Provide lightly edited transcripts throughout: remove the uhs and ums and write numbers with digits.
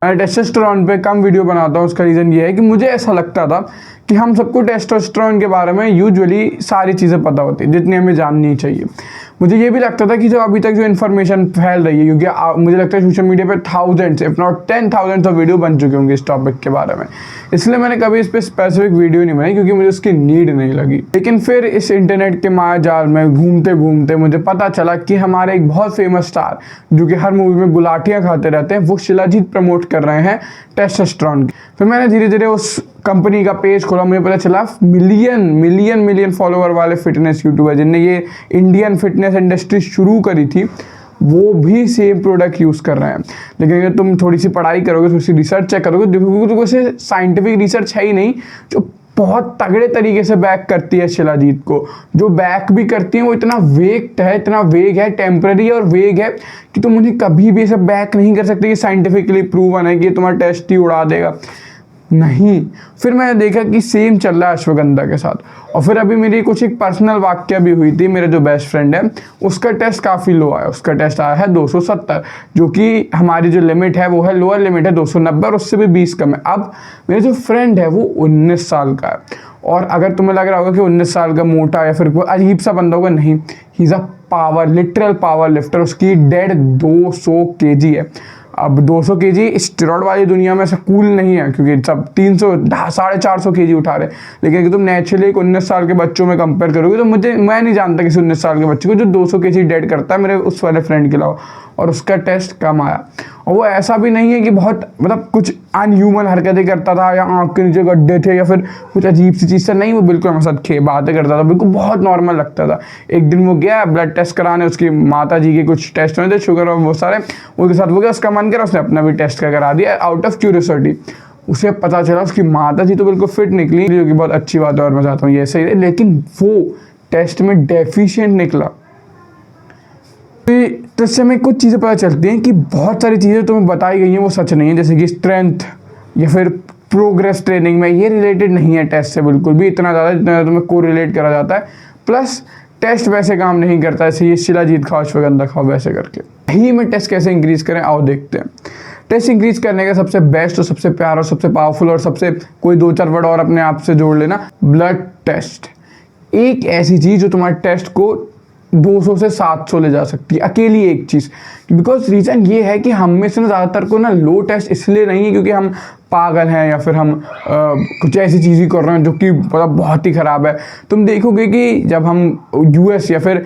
मैं टेस्टोस्टेरोन पे कम वीडियो बनाता हूँ। उसका रीज़न ये है कि मुझे ऐसा लगता था कि हम सबको टेस्टोस्टेरोन के बारे में यूजुअली सारी चीज़ें पता होती है जितनी हमें जाननी चाहिए। मुझे ये भी लगता था कि जो अभी तक जो इन्फॉर्मेशन फैल रही है, क्योंकि मुझे लगता है सोशल मीडिया पे thousands if not 10,000 of video बन चुके होंगे इस टॉपिक के बारे में, इसलिए मैंने कभी इस पर स्पेसिफिक वीडियो नहीं बनाई क्योंकि मुझे उसकी नीड नहीं लगी। लेकिन फिर इस इंटरनेट के माया जाल में घूमते घूमते मुझे पता चला कि हमारे एक बहुत फेमस स्टार जो कि हर मूवी में गुलाटियाँ खाते रहते हैं, वो शिलाजीत प्रमोट कर रहे हैं टेस्टोस्टेरोन की। फिर मैंने धीरे धीरे उस कंपनी का पेज खोला, मुझे पता चला मिलियन फॉलोवर वाले फिटनेस यूट्यूबर जिनने ये इंडियन फिटनेस इंडस्ट्री शुरू करी थी, वो भी सेम प्रोडक्ट यूज़ कर रहे हैं। लेकिन अगर तुम थोड़ी सी पढ़ाई करोगे, थोड़ी सी रिसर्च चेक करोगे, देखोगे तो वैसे साइंटिफिक रिसर्च है ही नहीं जो बहुत तगड़े तरीके से बैक करती है शिलाजीत को। जो बैक भी करती है वो इतना वेग है, टेम्पररी और वेग है कि तुम उन्हें कभी भी ऐसे बैक नहीं कर सकते कि साइंटिफिकली प्रूवन है कि तुम्हारा टेस्ट ही उड़ा देगा, नहीं। फिर मैंने देखा कि सेम चल रहा है अश्वगंधा के साथ। और फिर अभी मेरी कुछ एक पर्सनल वाक्य भी हुई थी। मेरे जो बेस्ट फ्रेंड है उसका टेस्ट काफ़ी लो आया, उसका टेस्ट आया है 270, जो कि हमारी जो लिमिट है वो है लोअर लिमिट है 290 और उससे भी 20 कम है। अब मेरे जो फ्रेंड है वो 19 साल का है, और अगर तुम्हें लग रहा होगा कि 19 साल का मोटा या फिर कोई अजीब सा बंदा होगा, नहीं, he is a literal power lifter. उसकी डेड 200 kg है। अब 200 kg स्टेरॉइड वाली दुनिया में ऐसा कूल नहीं है क्योंकि सब 300 450 kg उठा रहे हैं। लेकिन अगर तुम नेचुरली एक 19 साल के बच्चों में कंपेयर करोगे तो मैं नहीं जानता किसी 19 साल के बच्चे को जो 200 kg डेड करता है मेरे उस वाले फ्रेंड के अलावा, और उसका टेस्ट कम आया। और वो ऐसा भी नहीं है कि बहुत मतलब कुछ अनह्यूमन हरकतें करता था या आँख के नीचे गड्ढे थे या फिर कुछ अजीब सी चीज़ से, नहीं, वो बिल्कुल हमारे साथ बातें करता था, बिल्कुल बहुत नॉर्मल लगता था। एक दिन वो गया ब्लड टेस्ट कराने, उसकी माता जी के कुछ टेस्ट हुए थे, शुगर और वो सारे, उनके साथ वो गया, उसका मन करा, उसने अपना भी टेस्ट करा दिया आउट ऑफ क्यूरियोसिटी। उसे पता चला उसकी माता जी तो बिल्कुल फिट निकली, जो कि बहुत अच्छी बात है और मैं चाहता हूँ ये सही है, लेकिन वो टेस्ट में डेफिशिएंट निकला। तो इससे हमें कुछ चीज़ें पता चलती हैं कि बहुत सारी चीज़ें तुम्हें बताई गई हैं वो सच नहीं है, जैसे कि स्ट्रेंथ या फिर प्रोग्रेस ट्रेनिंग में ये रिलेटेड नहीं है टेस्ट से बिल्कुल भी, इतना ज़्यादा तुम्हें को रिलेट करा जाता है। प्लस टेस्ट वैसे काम नहीं करता ऐसे ये शिलाजीत खाओ अश्वगंधा खाओ वैसे करके। ही में टेस्ट कैसे इंक्रीज़ करें आओ देखते हैं। टेस्ट इंक्रीज करने का सबसे बेस्ट और सबसे प्यारा और सबसे पावरफुल और सबसे कोई 2-4 वर्ड और अपने आप से जोड़ लेना, ब्लड टेस्ट। एक ऐसी चीज़ जो तुम्हारे टेस्ट को 200 से 700 ले जा सकती है, अकेली एक चीज़। बिकॉज रीज़न ये है कि हम में से ना ज़्यादातर को ना लो टेस्ट इसलिए नहीं है क्योंकि हम पागल हैं या फिर हम कुछ ऐसी चीज़ ही कर रहे हैं जो कि मतलब बहुत ही ख़राब है। तुम देखोगे कि जब हम यूएस या फिर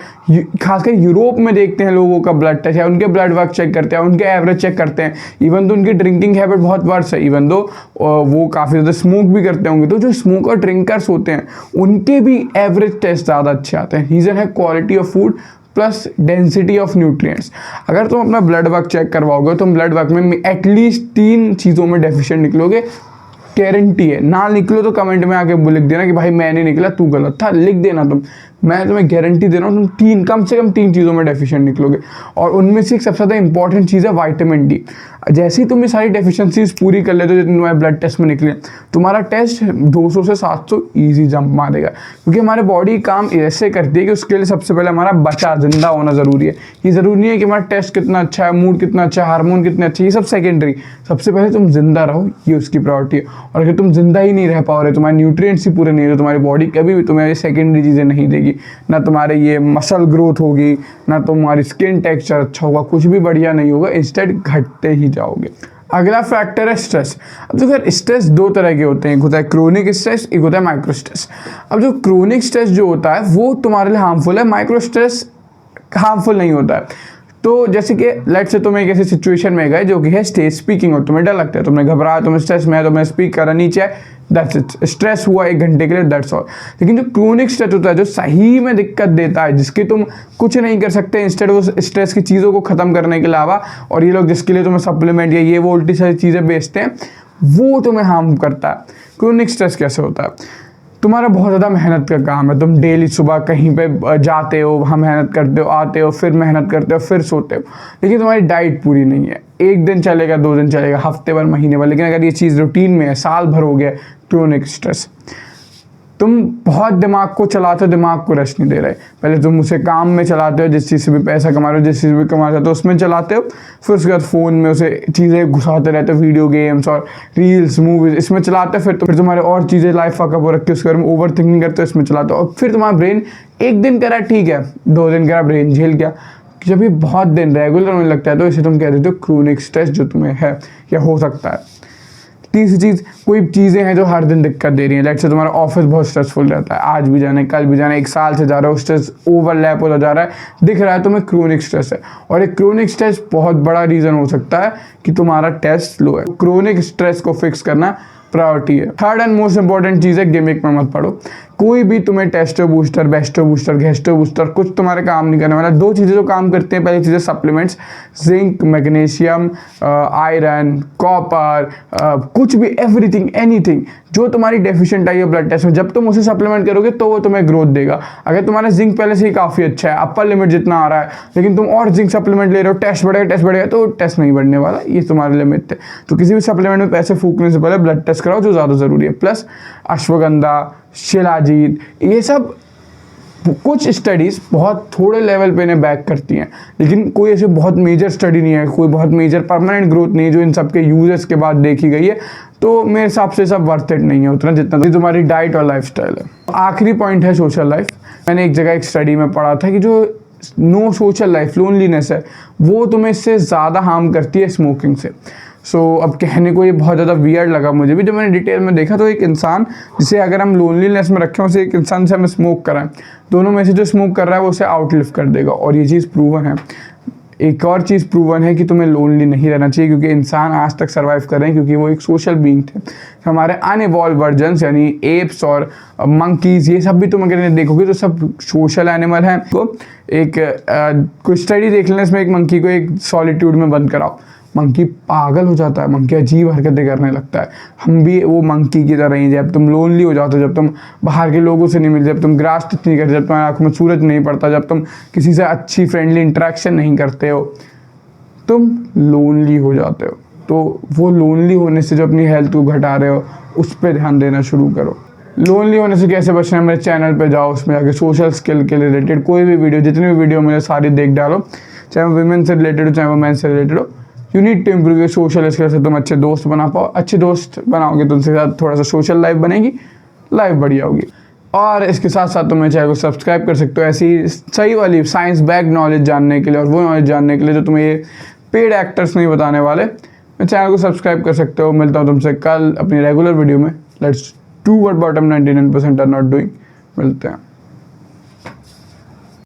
खासकर यूरोप में देखते हैं लोगों का ब्लड टेस्ट या उनके ब्लड वर्क चेक करते हैं, उनके एवरेज चेक करते हैं, इवन तो उनकी ड्रिंकिंग हैबिट बहुत वर्स है, इवन तो वो काफ़ी ज़्यादा स्मोक भी करते होंगे, तो जो स्मोकर ड्रिंकर्स होते हैं उनके भी एवरेज टेस्ट ज़्यादा अच्छे आते हैं। रीज़न है quality of food plus density of nutrients. अगर तुम अपना ब्लड वर्क चेक करवाओगे तो ब्लड वर्क में एटलीस्ट 3 चीज़ों में डेफिशिएंट निकलोगे, गारंटी है। ना निकलो तो कमेंट में आके लिख देना कि भाई मैं नहीं निकला, तू गलत था, लिख देना तुम, मैं तुम्हें गारंटी दे रहा हूँ तुम कम से कम 3 चीज़ों में डेफिशिएंट निकलोगे। और उनमें से एक सबसे ज़्यादा इंपॉर्टेंट चीज़ है विटामिन डी। जैसे ही तुम ये सारी डेफिशिएंसीज पूरी कर लेते हो जो तुम्हारे ब्लड टेस्ट में निकले, तुम्हारा टेस्ट 200 से 700 ईजी जंप मारेगा, क्योंकि हमारे बॉडी काम ऐसे करती है कि उसके लिए सबसे पहले हमारा बचा जिंदा होना ज़रूरी है। ये ज़रूरी नहीं है कि हमारा टेस्ट कितना अच्छा है, मूड कितना अच्छा है, हार्मोन कितने अच्छे, ये सब सेकेंडरी। सबसे पहले तुम जिंदा रहो, ये उसकी प्रायोरिटी है। और अगर तुम जिंदा ही नहीं रह पाओ रहे, तुम्हारे न्यूट्रिएंट्स ही पूरे नहीं रहे, तुम्हारी बॉडी कभी भी तुम्हें ये सेकेंडरी चीज़ें नहीं देगी। ना तुम्हारे ये मसल ग्रोथ होगी, ना तुम्हारी स्किन टेक्सचर अच्छा होगा, कुछ भी बढ़िया नहीं होगा, इंस्टेड घटते ही जाओगे। अगला फैक्टर है स्ट्रेस। अब देखो स्ट्रेस 2 तरह के होते हैं, एक होता है क्रोनिक स्ट्रेस, एक होता है माइक्रो स्ट्रेस। अब जो क्रोनिक स्ट्रेस जो होता है वो तुम्हारे लिए हार्मफुल है, माइक्रो स्ट्रेस हार्मफुल नहीं होता है। तो जैसे कि लेट्स से तुम एक ऐसी सिचुएशन में गए जो कि है स्टेज स्पीकिंग, और तुम्हें डर लगता है, तुमने घबराया, तुम्हें स्ट्रेस में है, तुम्हें स्पीक करा नीचे है, दैट्स इट, स्ट्रेस हुआ 1 घंटे के लिए, दैट्स ऑल। लेकिन जो क्रोनिक स्ट्रेस होता है जो सही में दिक्कत देता है, जिसकी तुम कुछ नहीं कर सकते, इंस्टेड वो स्ट्रेस की चीज़ों को ख़त्म करने के अलावा, और ये लोग जिसके लिए तुम्हें सप्लीमेंट या ये वो उल्टी सारी चीज़ें बेचते हैं, वो तुम्हें हार्म करता है। क्रोनिक स्ट्रेस कैसे होता है? तुम्हारा बहुत ज़्यादा मेहनत का काम है, तुम डेली सुबह कहीं पे जाते हो, वहाँ मेहनत करते हो, आते हो, फिर मेहनत करते हो, फिर सोते हो, लेकिन तुम्हारी डाइट पूरी नहीं है। 1 दिन चलेगा, 2 दिन चलेगा, हफ्ते भर, महीने भर, लेकिन अगर ये चीज़ रूटीन में है, साल भर हो गया, क्रोनिक स्ट्रेस। तुम बहुत दिमाग को चलाते हो, दिमाग को रेस्ट नहीं दे रहे। पहले तुम उसे काम में चलाते हो, जिस चीज़ से भी पैसा कमा रहे हो, जिस चीज़ से भी कमा चाहते हो उसमें चलाते हो, फिर उसके बाद फ़ोन में उसे चीज़ें घुसाते रहते हो, वीडियो गेम्स और रील्स मूवीज़ इसमें चलाते हो। फिर तुम्हारे और चीज़ें लाइफ फकअप हो रखी है, उसके बारे में ओवर थिंकिंग करते हो, इसमें चलाते हो। और फिर तुम्हारा ब्रेन एक दिन करा ठीक है, 2 दिन करा ब्रेन झेल गया, जब ये बहुत दिन रेगुलर होने लगता है तो इसे तुम कह देते हो क्रोनिक स्ट्रेस जो तुम्हें है या हो सकता है। तीसरी चीज़, कोई चीज़ें हैं जो हर दिन दिक्कत दे रही हैं। लेट्स से तुम्हारा ऑफिस बहुत स्ट्रेसफुल रहता है, आज भी जाना है, कल भी जाना है, 1 साल से जा रहे हो, स्ट्रेस ओवरलैप होता जा रहा है, दिख रहा है तुम्हें क्रोनिक स्ट्रेस है। और एक क्रोनिक स्ट्रेस बहुत बड़ा रीज़न हो सकता है कि तुम्हारा टेस्ट लो है। क्रोनिक स्ट्रेस को फिक्स करना प्रायोरिटी है। थर्ड एंड मोस्ट इंपॉर्टेंट चीज़ है, गिमिक में मत पड़ो। कोई भी तुम्हें Testo booster, Bairstow booster, गेस्टो booster कुछ तुम्हारे काम नहीं करने वाला। 2 चीज़ें जो काम करती हैं, पहली चीज़ है supplements, zinc, magnesium, iron, copper, कुछ भी, एवरीथिंग, एनीथिंग जो तुम्हारी डेफिशिएंट आई है ब्लड टेस्ट में, जब तुम उसे सप्लीमेंट करोगे तो वो तुम्हें ग्रोथ देगा। अगर तुम्हारा जिंक पहले से ही काफ़ी अच्छा है, अपर लिमिट जितना आ रहा है, लेकिन तुम और जिंक सप्लीमेंट ले रहे हो, टेस्ट बढ़ेगा तो टेस्ट नहीं बढ़ने वाला, ये तुम्हारे लिमिट है। तो किसी भी सप्लीमेंट में पैसे फूकने से पहले ब्लड टेस्ट कराओ, जो ज़्यादा ज़रूरी है। प्लस अश्वगंधा, शिलाजीत, ये सब कुछ स्टडीज़ बहुत थोड़े लेवल पे इन्हें बैक करती हैं, लेकिन कोई ऐसे बहुत मेजर स्टडी नहीं है, कोई बहुत मेजर परमानेंट ग्रोथ नहीं है जो इन सब के यूजेस के बाद देखी गई है। तो मेरे हिसाब से सब वर्थ इट नहीं है उतना जितना तुम्हारी डाइट और लाइफस्टाइल है। आखिरी पॉइंट है सोशल लाइफ। मैंने एक जगह एक स्टडी में पढ़ा था कि जो नो सोशल लाइफ, लोनलीनेस है, वो तुम्हें इससे ज़्यादा हार्म करती है स्मोकिंग से। अब कहने को ये बहुत ज़्यादा वियर्ड लगा मुझे भी, जब मैंने डिटेल में देखा तो एक इंसान जिसे अगर हम लोनलीनेस में रखें, उसे एक इंसान से हमें स्मोक कराएं, दोनों में से जो स्मोक कर रहा है वो उसे आउटलिव कर देगा। और ये चीज़ प्रूवन है। एक और चीज़ प्रूवन है कि तुम्हें लोनली नहीं रहना चाहिए, क्योंकि इंसान आज तक सर्वाइव कर रहे हैं क्योंकि वो एक सोशल बीइंग थे। हमारे अनइवॉल्व वर्जन्स यानी एप्स और मंकीज़, ये सब भी तुम अगर देखोगे तो सब सोशल एनिमल हैं। तो एक कोई स्टडी देख लेना, इसमें एक मंकी को एक सॉलिट्यूड में बंद कराओ, मंकी पागल हो जाता है, मंकी अजीब हरकतें करने लगता है। हम भी वो मंकी की तरह ही, जब तुम लोनली हो जाते हो, जब तुम बाहर के लोगों से नहीं मिलते, जब तुम ग्रास टच नहीं करते, जब तुम्हारी आँखों में सूरज नहीं पड़ता, जब तुम किसी से अच्छी फ्रेंडली इंटरेक्शन नहीं करते हो, तुम लोनली हो जाते हो। तो वो लोनली होने से जो अपनी हेल्थ को घटा रहे हो, उस पर ध्यान देना शुरू करो। लोनली होने से कैसे बचना है, मेरे चैनल पे जाओ, उसमें जाके सोशल स्किल के रिलेटेड कोई भी वीडियो, जितनी भी वीडियो मुझे सारी देख डालो, चाहे वो वुमेन से रिलेटेड हो, चाहे वो मैन से रिलेटेड हो। You need to improve your social skill से तुम अच्छे दोस्त बना पाओ। अच्छे दोस्त बनाओगे तो उनके साथ थोड़ा सा सोशल लाइफ बनेगी, लाइफ बढ़िया होगी। और इसके साथ साथ तुम मेरे चैनल को सब्सक्राइब कर सकते हो ऐसी सही वाली साइंस बैक नॉलेज जानने के लिए, और वो नॉलेज जानने के लिए जो तुम्हें ये पेड एक्टर्स नहीं बताने वाले। मेरे चैनल को सब्सक्राइब कर सकते हो। मिलता हूँ तुमसे कल अपनी रेगुलर वीडियो में। Let's do what bottom 99% are not doing. मिलते हैं।